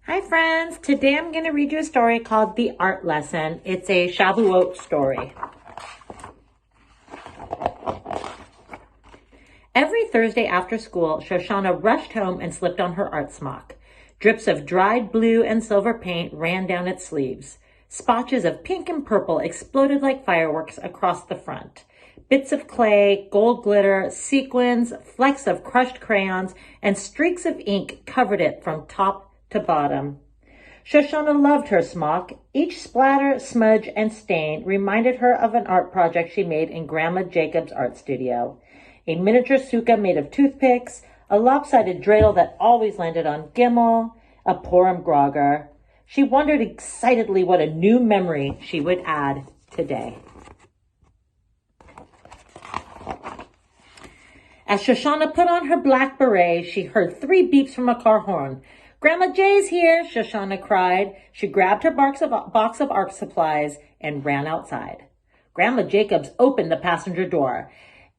Hi friends, today I'm going to read you a story called The Art Lesson. It's a Shavuot story. Every Thursday after school, Shoshana rushed home and slipped on her art smock. Drips of dried blue and silver paint ran down its sleeves. Spotches of pink and purple exploded like fireworks across the front. Bits of clay, gold glitter, sequins, flecks of crushed crayons, and streaks of ink covered it from top to bottom. Shoshana loved her smock. Each splatter, smudge, and stain reminded her of an art project she made in Grandma Jacob's art studio. A miniature sukkah made of toothpicks, a lopsided dreidel that always landed on Gimel, a Purim grogger. She wondered excitedly what a new memory she would add today. As Shoshana put on her black beret, she heard 3 beeps from a car horn. "Grandma Jay's here," Shoshana cried. She grabbed her box of art supplies and ran outside. Grandma Jacobs opened the passenger door.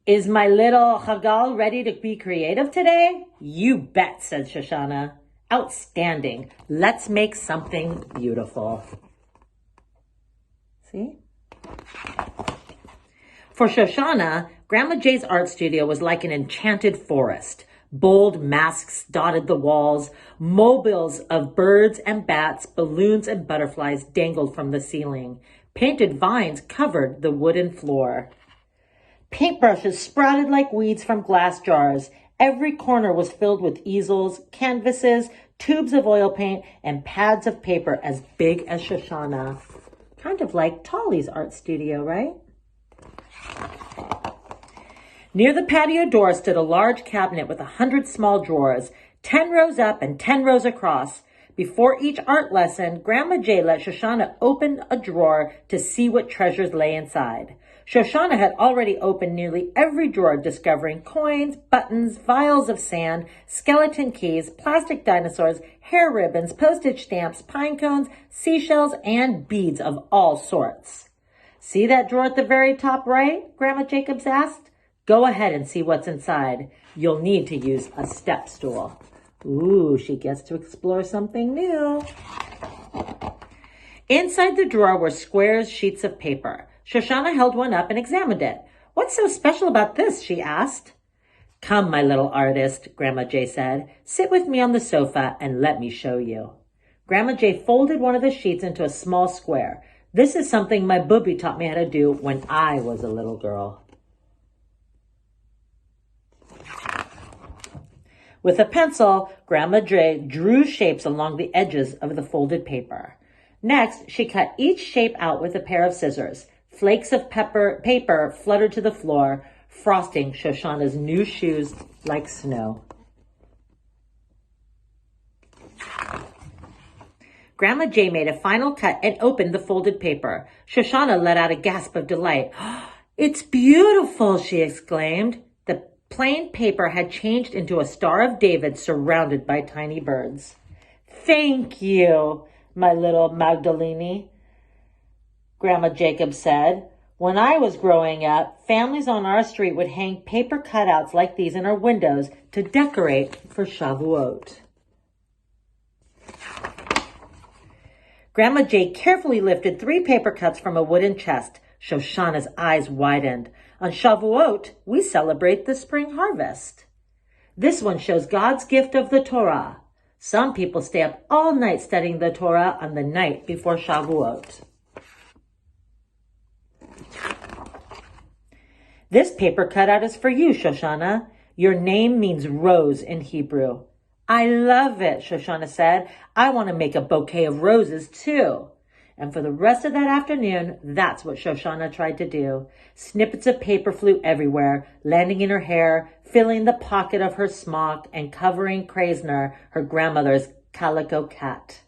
"Is my little Hagal ready to be creative today?" "You bet," said Shoshana. "Outstanding. Let's make something beautiful." See? For Shoshana, Grandma Jay's art studio was like an enchanted forest. Bold masks dotted the walls. Mobiles of birds and bats, balloons and butterflies dangled from the ceiling. Painted vines covered the wooden floor. Paintbrushes sprouted like weeds from glass jars. Every corner was filled with easels, canvases, tubes of oil paint, and pads of paper as big as Shoshana. Kind of like Tolly's art studio, right? Near the patio door stood a large cabinet with 100 small drawers, 10 rows up and 10 rows across. Before each art lesson, Grandma Jay let Shoshana open a drawer to see what treasures lay inside. Shoshana had already opened nearly every drawer, discovering coins, buttons, vials of sand, skeleton keys, plastic dinosaurs, hair ribbons, postage stamps, pine cones, seashells, and beads of all sorts. "See that drawer at the very top right?" Grandma Jacobs asked. "Go ahead and see what's inside. You'll need to use a step stool." Ooh, she gets to explore something new. Inside the drawer were square sheets of paper. Shoshana held one up and examined it. "What's so special about this?" she asked. "Come, my little artist," Grandma Jay said. "Sit with me on the sofa and let me show you." Grandma Jay folded one of the sheets into a small square. "This is something my booby taught me how to do when I was a little girl." With a pencil, Grandma Jay drew shapes along the edges of the folded paper. Next, she cut each shape out with a pair of scissors. Flakes of paper fluttered to the floor, frosting Shoshana's new shoes like snow. Grandma Jay made a final cut and opened the folded paper. Shoshana let out a gasp of delight. "It's beautiful," she exclaimed. The plain paper had changed into a Star of David surrounded by tiny birds. "Thank you, my little Magdalene," Grandma Jacob said. "When I was growing up, families on our street would hang paper cutouts like these in our windows to decorate for Shavuot." Grandma Jay carefully lifted 3 paper cuts from a wooden chest. Shoshana's eyes widened. "On Shavuot, we celebrate the spring harvest. This one shows God's gift of the Torah. Some people stay up all night studying the Torah on the night before Shavuot." "This paper cutout is for you, Shoshana. Your name means rose in Hebrew." "I love it," Shoshana said. "I want to make a bouquet of roses too." And for the rest of that afternoon, that's what Shoshana tried to do. Snippets of paper flew everywhere, landing in her hair, filling the pocket of her smock, and covering Krasner, her grandmother's calico cat.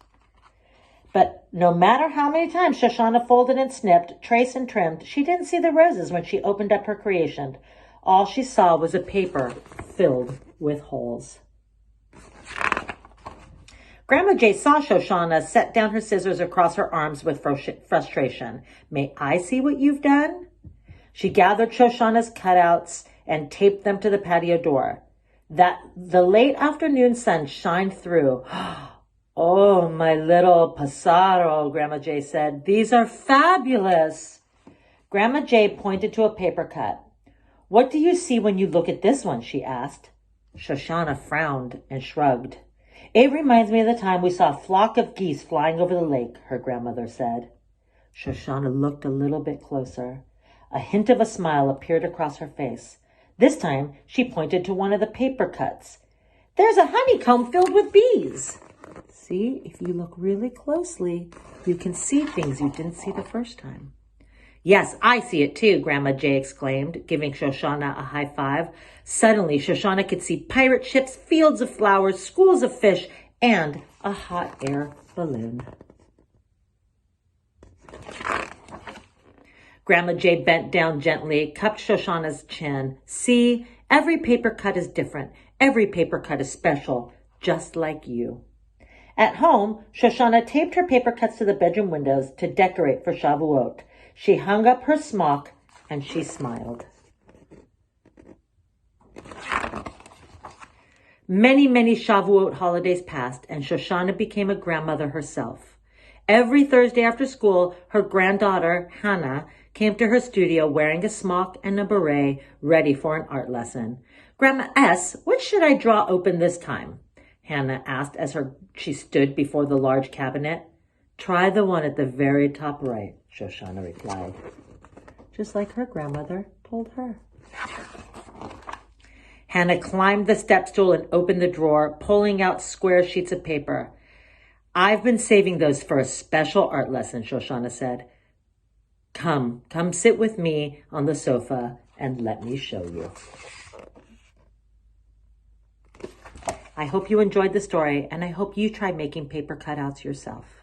But no matter how many times Shoshana folded and snipped, traced and trimmed, she didn't see the roses when she opened up her creation. All she saw was a paper filled with holes. Grandma Jay saw Shoshana set down her scissors across her arms with frustration. "May I see what you've done?" She gathered Shoshana's cutouts and taped them to the patio door. The late afternoon sun shined through. Oh, my little pasaro, Grandma J said. These are fabulous. Grandma J pointed to a paper cut. What do you see when you look at this one? She asked. Shoshana frowned and shrugged. It reminds me of the time we saw a flock of geese flying over the lake, her grandmother said. Shoshana looked a little bit closer. A hint of a smile appeared across her face. This time, she pointed to one of the paper cuts. There's a honeycomb filled with bees. See, if you look really closely, you can see things you didn't see the first time. Yes, I see it too, Grandma J exclaimed, giving Shoshana a high five. Suddenly, Shoshana could see pirate ships, fields of flowers, schools of fish, and a hot air balloon. Grandma J bent down gently, cupped Shoshana's chin. See, every paper cut is different. Every paper cut is special, just like you. At home, Shoshana taped her paper cuts to the bedroom windows to decorate for Shavuot. She hung up her smock and she smiled. Many, many Shavuot holidays passed and Shoshana became a grandmother herself. Every Thursday after school, her granddaughter, Hannah, came to her studio wearing a smock and a beret, ready for an art lesson. Grandma S., what should I draw open this time? Hannah asked as she stood before the large cabinet. Try the one at the very top right, Shoshana replied, just like her grandmother told her. Hannah climbed the step stool and opened the drawer, pulling out square sheets of paper. I've been saving those for a special art lesson, Shoshana said. Come sit with me on the sofa and let me show you. I hope you enjoyed the story, and I hope you try making paper cutouts yourself.